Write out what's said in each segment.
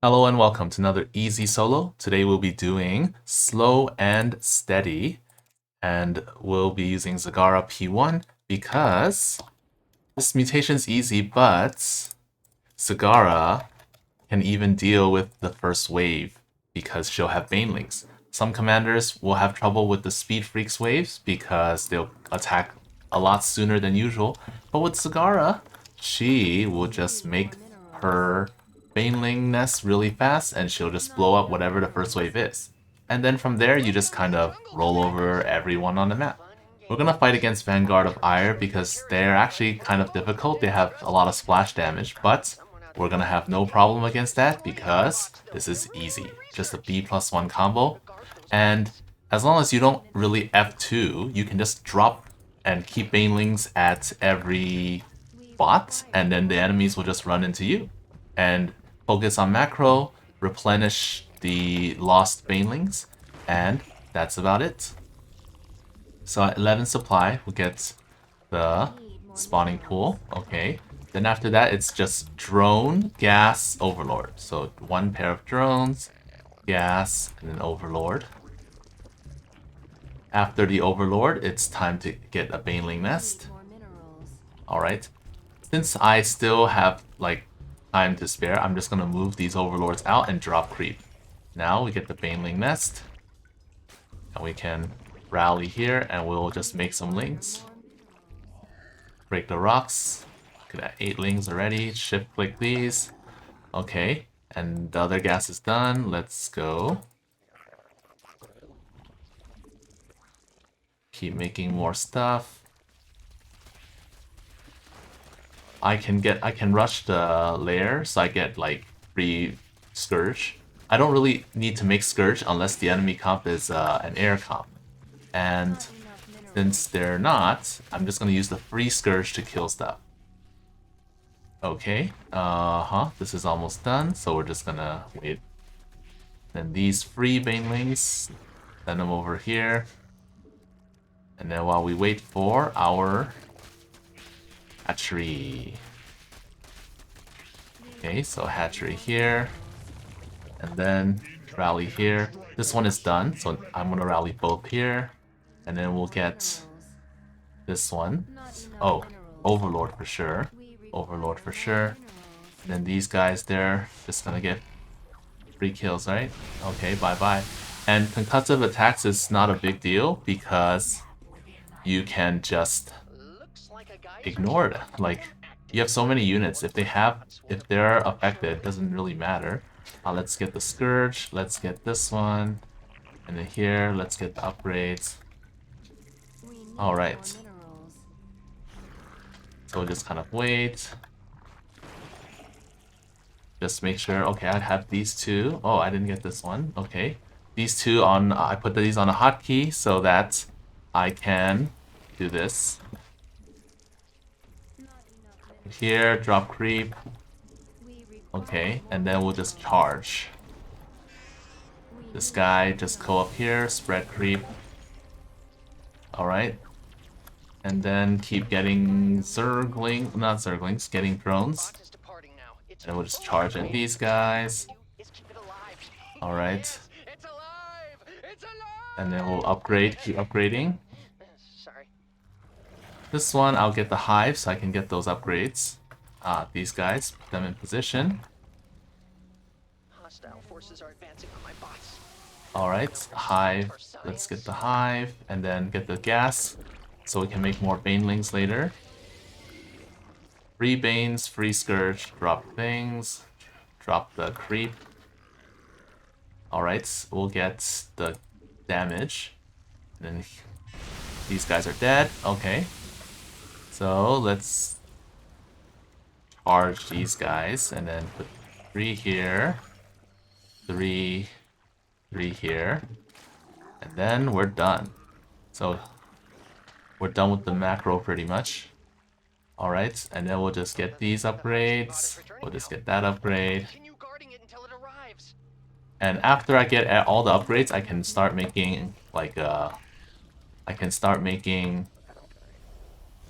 Hello and welcome to another easy solo. Today we'll be doing slow and steady, and we'll be using Zagara P1 because this mutation is easy, but Zagara can even deal with the first wave because she'll have Banelings. Some commanders will have trouble with the Speed Freaks waves because they'll attack a lot sooner than usual, but with Zagara, she will just make her Baneling nest really fast and she'll just blow up whatever the first wave is. And then from there, you just kind of roll over everyone on the map. We're gonna fight against Vanguard of Ire because they're actually kind of difficult. They have a lot of splash damage, but we're gonna have no problem against that because this is easy. Just a B+1 combo. And as long as you don't really F2, you can just drop and keep Banelings at every bot, and then the enemies will just run into you. And focus on macro, replenish the lost Banelings, and that's about it. So at 11 supply, we'll get the spawning pool. Okay. Then after that, it's just drone, gas, overlord. So one pair of drones, gas, and an overlord. After the overlord, it's time to get a baneling nest. Alright. Since I still have like time to spare, I'm just gonna move these overlords out and drop creep. Now we get the baneling nest. And we can rally here and we'll just make some links. Break the rocks. Look at 8 links already. Shift click these. Okay. And the other gas is done. Let's go. Keep making more stuff. I can rush the lair, so I get like free Scourge. I don't really need to make Scourge unless the enemy comp is an air comp. And since they're not, I'm just gonna use the free Scourge to kill stuff. Okay, this is almost done, so we're just gonna wait. Then these free Banelings, send them over here. And then while we wait for our hatchery. Okay, so hatchery here. And then rally here. This one is done, so I'm gonna rally both here. And then we'll get this one. Oh, Overlord for sure. Overlord for sure. And then these guys there, just gonna get 3 kills, right? Okay, bye-bye. And concussive attacks is not a big deal because you can just ignore it. Like, you have so many units. If they're affected, it doesn't really matter. Let's get the Scourge. Let's get this one. And then here, let's get the upgrades. Alright. So we'll just kind of wait. Just make sure. Okay, I have these two. Oh, I didn't get this one. Okay. These two on, I put these on a hotkey so that I can do this. Here, drop creep. Okay, and then we'll just charge. This guy, just go up here, spread creep. Alright. And then keep getting not zerglings, getting drones. And we'll just charge at these guys. Alright. And then we'll upgrade, keep upgrading. This one, I'll get the hive so I can get those upgrades. These guys, put them in position. Alright, hive. Let's get the hive and then get the gas so we can make more banelings later. Free banes, free scourge, drop things, drop the creep. Alright, we'll get the damage. And then these guys are dead. Okay. So let's charge these guys and then put 3 here, 3 here, and then we're done. So we're done with the macro pretty much. Alright, and then we'll just get these upgrades. We'll just get that upgrade. And after I get all the upgrades, I can start making like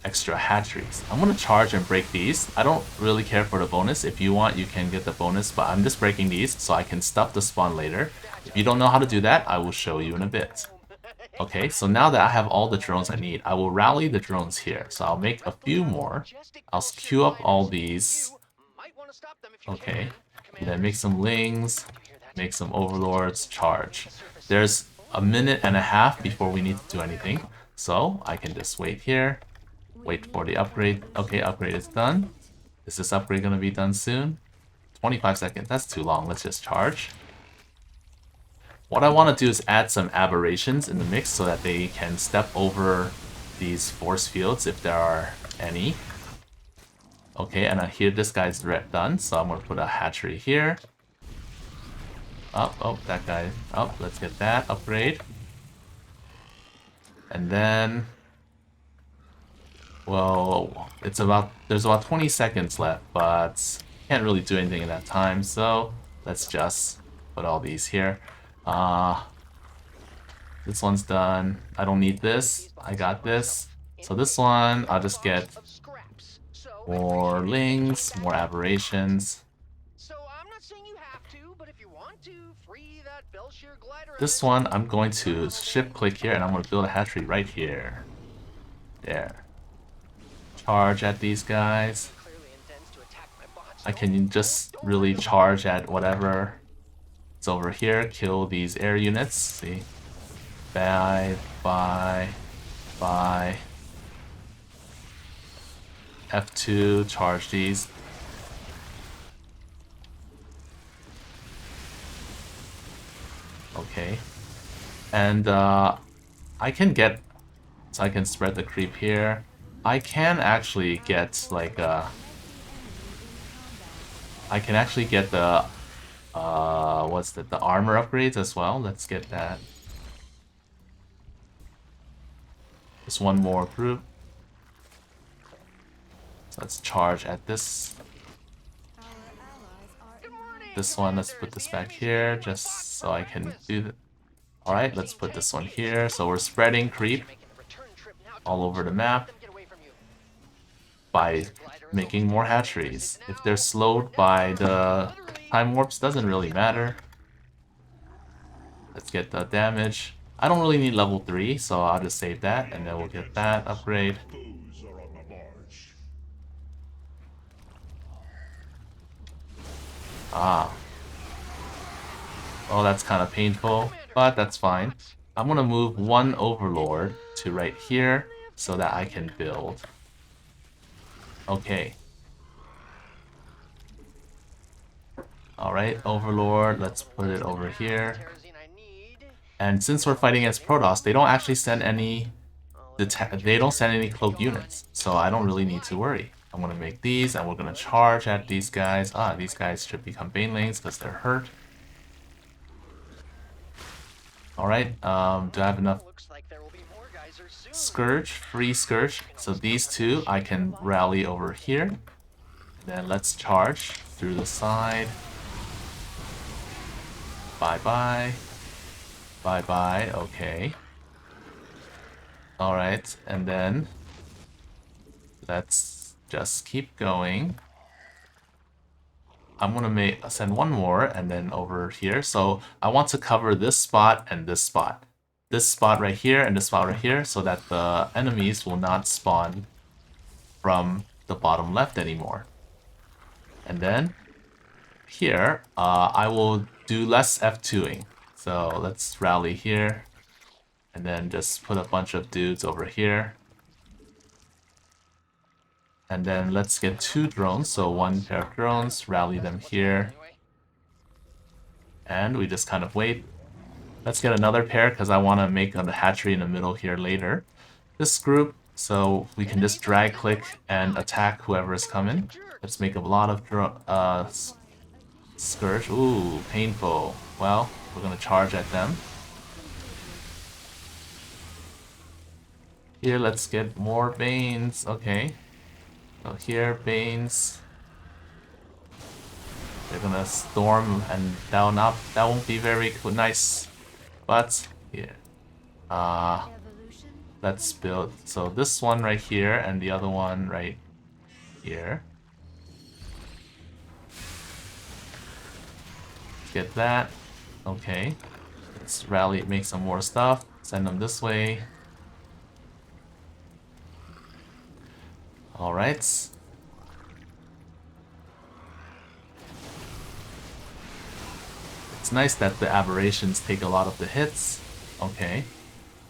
extra hatcheries. I'm gonna charge and break these. I don't really care for the bonus. If you want, you can get the bonus, but I'm just breaking these so I can stuff the spawn later. If you don't know how to do that, I will show you in a bit. Okay, so now that I have all the drones I need, I will rally the drones here. So I'll make a few more. I'll queue up all these. Okay, and then make some lings, make some overlords, charge. There's a minute and a half before we need to do anything. So I can just wait here, wait for the upgrade. Okay, upgrade is done. Is this upgrade gonna be done soon? 25 seconds, that's too long. Let's just charge. What I want to do is add some aberrations in the mix so that they can step over these force fields if there are any. Okay, and here this guy's done, so I'm going to put a hatchery here. Oh, that guy. Oh, let's get that upgrade. And then, well, there's about 20 seconds left, but can't really do anything in that time, so let's just put all these here. This one's done. I don't need this. I got this. So this one, I'll just get more lings, more aberrations. This one, I'm going to shift click here and I'm going to build a hatchery right here. There. Charge at these guys. I can just really charge at whatever is over here. Kill these air units. See? Bye. F2, charge these. Okay. And I can get, so I can spread the creep here. I can actually get like I can actually get the what's that, the armor upgrades as well. Let's get that. Just one more group. So let's charge at this one. Let's put this back here just so I can do that. Alright, let's put this one here. So we're spreading creep all over the map by making more hatcheries. If they're slowed by the time warps, doesn't really matter. Let's get the damage. I don't really need level 3, so I'll just save that, and then we'll get that upgrade. Ah. Oh, that's kind of painful, but that's fine. I'm gonna move one overlord to right here so that I can build. Okay. Alright, overlord, let's put it over here. And since we're fighting against Protoss, they don't actually send any cloak units, so I don't really need to worry. I'm gonna make these, and we're gonna charge at these guys. These guys should become banelings because they're hurt. Alright, do I have enough? Scourge, free Scourge. So these two I can rally over here. Then let's charge through the side. Bye-bye. Bye-bye, okay. Alright, and then let's just keep going. I'm gonna send one more and then over here. So I want to cover this spot and this spot. This spot right here and this spot right here so that the enemies will not spawn from the bottom left anymore. And then here, I will do less F2ing. So let's rally here and then just put a bunch of dudes over here. And then let's get 2 drones, so 1 pair of drones, rally them here. And we just kind of wait. Let's get another pair because I want to make a hatchery in the middle here later. This group, so we can just drag click and attack whoever is coming. Let's make a lot of Scourge. Ooh, painful. Well, we're gonna charge at them. Here, let's get more Banes. Okay. So here, Banes. They're gonna storm, and that won't be very nice. But here, let's build. So this one right here and the other one right here. Get that. Okay. Let's rally, make some more stuff. Send them this way. Alright. It's nice that the aberrations take a lot of the hits. Okay.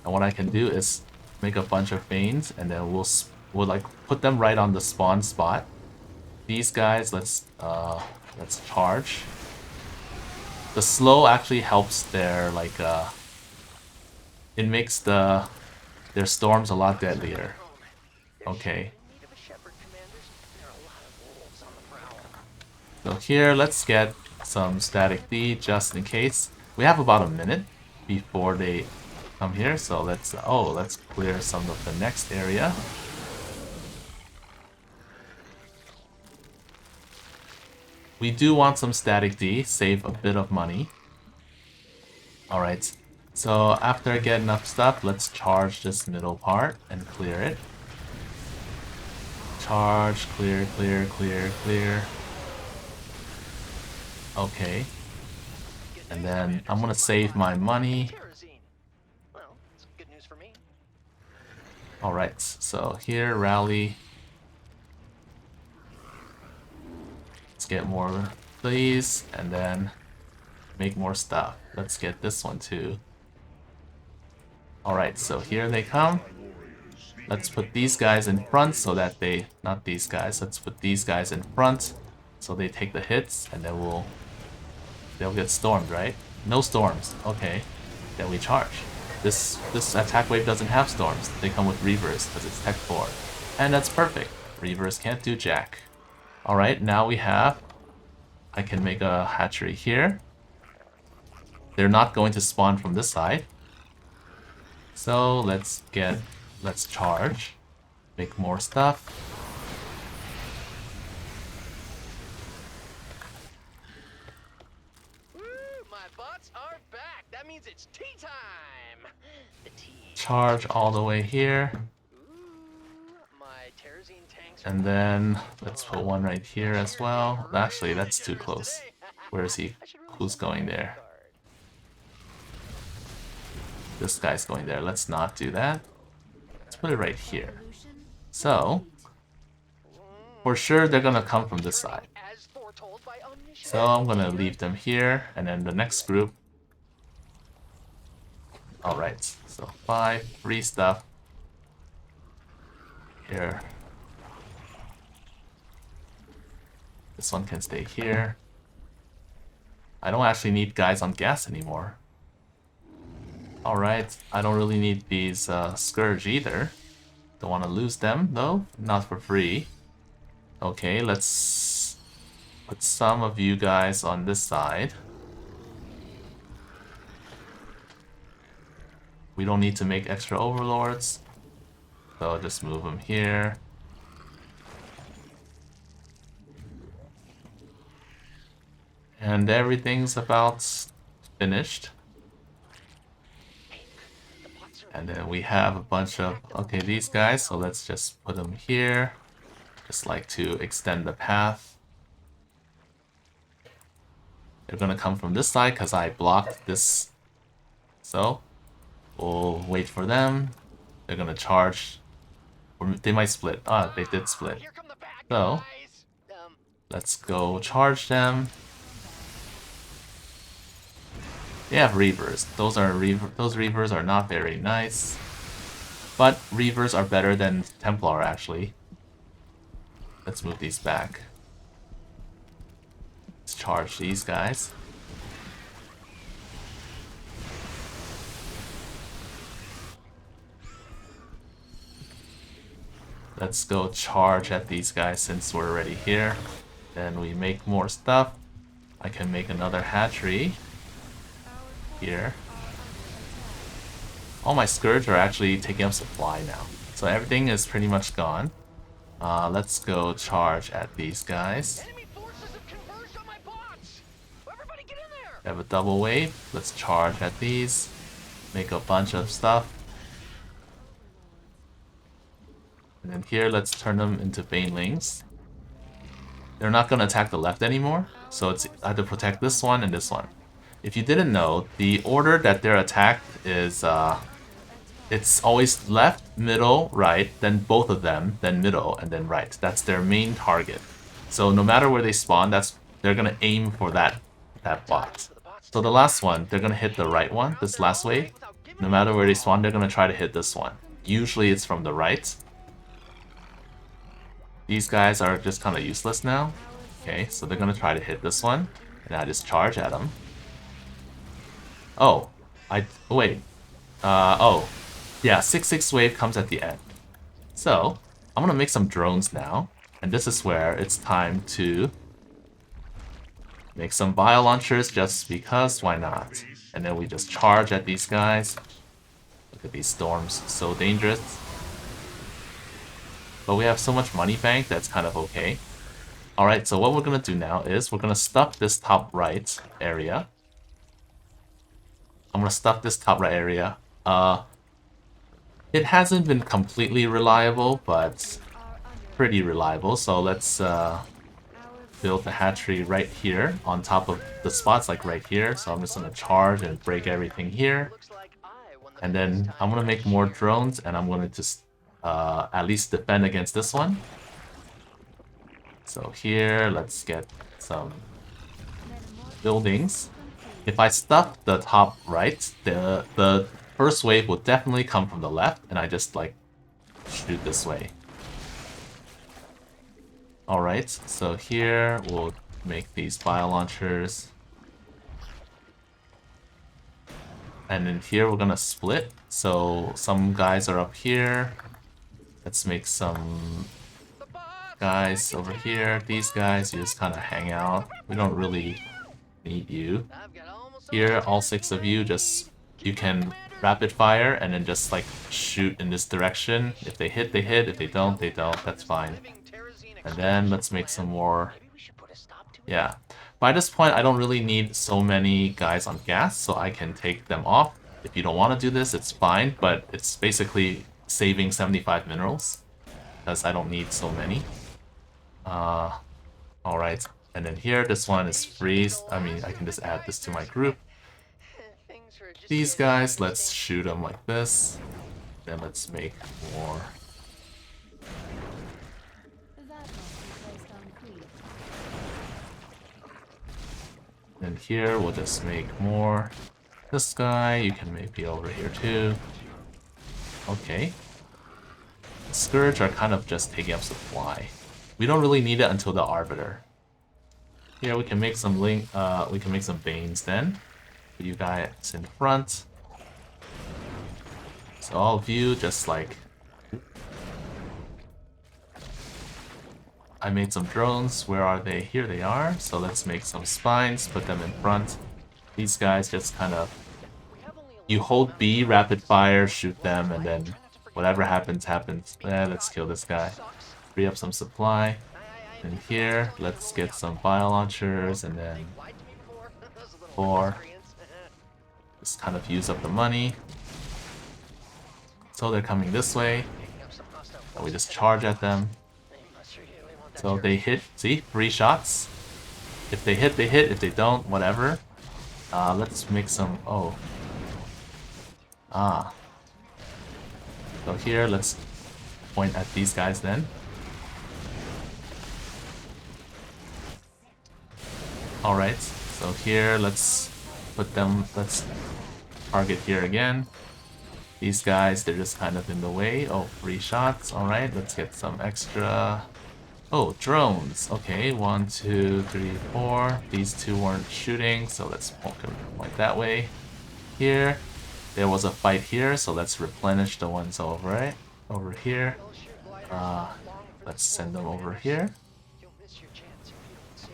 And what I can do is make a bunch of veins, and then we'll like put them right on the spawn spot. These guys, let's charge. The slow actually helps their like it makes their storms a lot deadlier. Okay. So here, let's get some static D just in case. We have about a minute before they come here, so let's clear some of the next area. We do want some static D, save a bit of money. Alright, so after I get enough stuff, let's charge this middle part and clear it. Charge, clear, clear, clear, clear. Okay. And then I'm gonna save my money. Alright, so here, rally. Let's get more of these, and then make more stuff. Let's get this one too. Alright, so here they come. Let's put these guys in front so that they, not these guys, let's put these guys in front so they take the hits, and then they'll get stormed, right? No storms. Okay. Then we charge. This attack wave doesn't have storms. They come with Reavers because it's Tech 4. And that's perfect. Reavers can't do jack. Alright, now we have... I can make a hatchery here. They're not going to spawn from this side. So let's charge. Make more stuff. It's tea time. Charge all the way here. And then let's put one right here as well. Actually, that's too close. Where is he? Who's going there? This guy's going there. Let's not do that. Let's put it right here. So, for sure they're gonna come from this side. So I'm gonna leave them here, and then the next group. Alright, so 5 free stuff here. This one can stay here. I don't actually need guys on gas anymore. Alright, I don't really need these Scourge either. Don't want to lose them though, not for free. Okay, let's put some of you guys on this side. We don't need to make extra overlords, so I'll just move them here. And everything's about finished. And then we have a bunch of, okay, these guys, so let's just put them here. Just like to extend the path. They're gonna come from this side because I blocked this. So we'll wait for them. They're gonna charge. Or they might split. Ah, they did split. So let's go charge them. They have Reavers. Those Reavers are not very nice. But Reavers are better than Templar actually. Let's move these back. Let's charge these guys. Let's go charge at these guys since we're already here. Then we make more stuff. I can make another hatchery here. All my Scourge are actually taking up supply now. So everything is pretty much gone. Let's go charge at these guys. We have a double wave. Let's charge at these. Make a bunch of stuff. And then here, let's turn them into banelings. They're not going to attack the left anymore, so it's either protect this one and this one. If you didn't know, the order that they're attacked is, it's always left, middle, right, then both of them, then middle, and then right. That's their main target. So no matter where they spawn, they're going to aim for that bot. So the last one, they're going to hit the right one, this last wave. No matter where they spawn, they're going to try to hit this one. Usually it's from the right. These guys are just kind of useless now. Okay, so they're going to try to hit this one. And I just charge at them. Oh, wait. Oh. Yeah, 6/6 wave comes at the end. So, I'm going to make some drones now. And this is where it's time to make some bio launchers just because, why not? And then we just charge at these guys. Look at these storms, so dangerous. But we have so much money banked that's kind of okay. Alright, so what we're going to do now is we're going to stuff this top right area. I'm going to stuff this top right area. It hasn't been completely reliable, but pretty reliable. So let's build the hatchery right here on top of the spots, like right here. So I'm just going to charge and break everything here. And then I'm going to make more drones, and I'm going to just at least defend against this one. So here, let's get some buildings. If I stuff the top right, the first wave will definitely come from the left, and I just like shoot this way. Alright, so here we'll make these bio launchers. And then here we're gonna split. So some guys are up here. Let's make some guys over here. These guys, you just kind of hang out. We don't really need you. Here, all 6 of you, you can rapid fire and then just like shoot in this direction. If they hit, they hit. If they don't, they don't. That's fine. And then let's make some more. Yeah. By this point, I don't really need so many guys on gas, so I can take them off. If you don't want to do this, it's fine, but it's basically saving 75 minerals, because I don't need so many. Alright. And then here, this one is freeze. I mean, I can just add this to my group. These guys, let's shoot them like this. Then let's make more. And here, we'll just make more. This guy, you can maybe over here too. Okay. Scourge are kind of just taking up supply. We don't really need it until the Arbiter. Here we can make some Banes then. Put you guys in front. So all of you just like... I made some drones. Where are they? Here they are. So let's make some spines, put them in front. These guys just kind of... You hold B, rapid fire, shoot them, and then whatever happens, happens. Let's kill this guy. Free up some supply. And here, let's get some bio launchers, and then 4. Just kind of use up the money. So they're coming this way. And we just charge at them. So they hit, see? 3 shots. If they hit, they hit. If they don't, whatever. Let's make some... Oh. So here, let's point at these guys then. Alright, so here, let's target here again. These guys, they're just kind of in the way. Oh, 3 shots. Alright, let's get some extra... Oh, drones. Okay, 1, 2, 3, 4. These 2 weren't shooting, so let's point that way. Here, there was a fight here, so let's replenish the ones over here. Let's send them over here.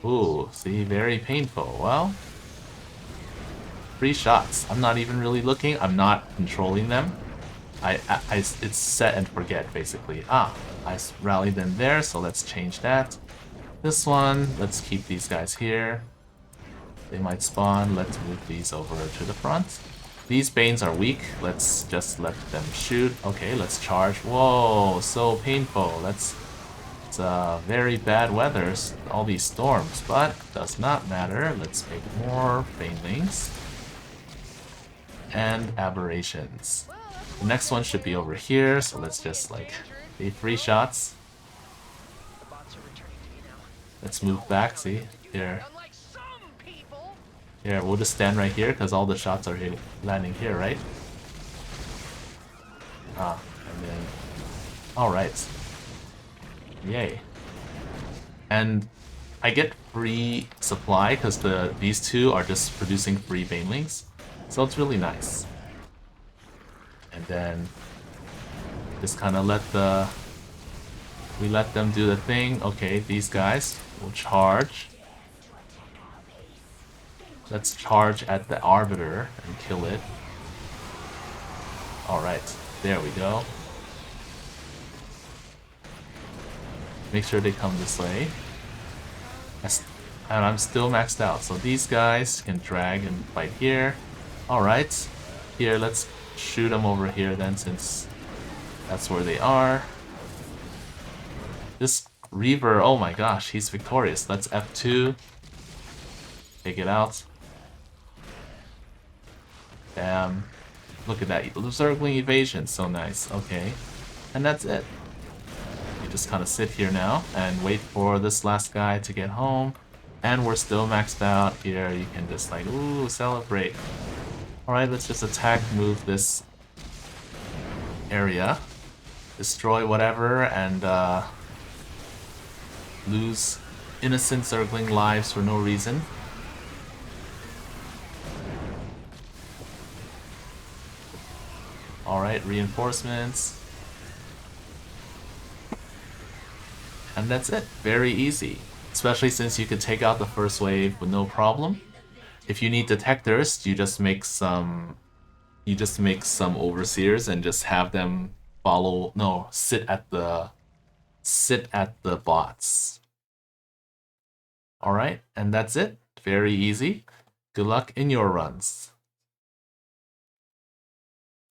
Ooh, see, very painful. Well, 3 shots. I'm not even really looking. I'm not controlling them. It's set and forget, basically. I rallied them there, so let's change that. This one, let's keep these guys here. They might spawn. Let's move these over to the front. these Banes are weak. Let's just let them shoot. Okay, let's charge. Whoa, so painful. It's very bad weather, all these storms, but does not matter. Let's make more Banelings and Aberrations. The next one should be over here, so let's just like be 3 shots. Let's move back, see? Here. Here, we'll just stand right here because all the shots are landing here, right? Ah, and then... Alright. Yay. And I get free supply because these two are just producing free Banelings. So it's really nice. And then just kind of we let them do the thing. Okay, these guys will charge. Let's charge at the Arbiter and kill it. Alright, there we go. Make sure they come this way. And I'm still maxed out, so these guys can drag and fight here. Alright, here, let's shoot them over here then, since that's where they are. This Reaver, oh my gosh, he's victorious. Let's F2. Take it out. Damn. Look at that. Circling evasion. So nice. Okay. And that's it. You just kind of sit here now and wait for this last guy to get home. And we're still maxed out here. You can just like, ooh, celebrate. Alright, let's just attack, move this area. Destroy whatever and lose innocent circling lives for no reason. Alright, reinforcements. And that's it. Very easy. Especially since you could take out the first wave with no problem. If you need detectors, you just make some overseers and just have them sit at the bots. Alright, and that's it. Very easy. Good luck in your runs.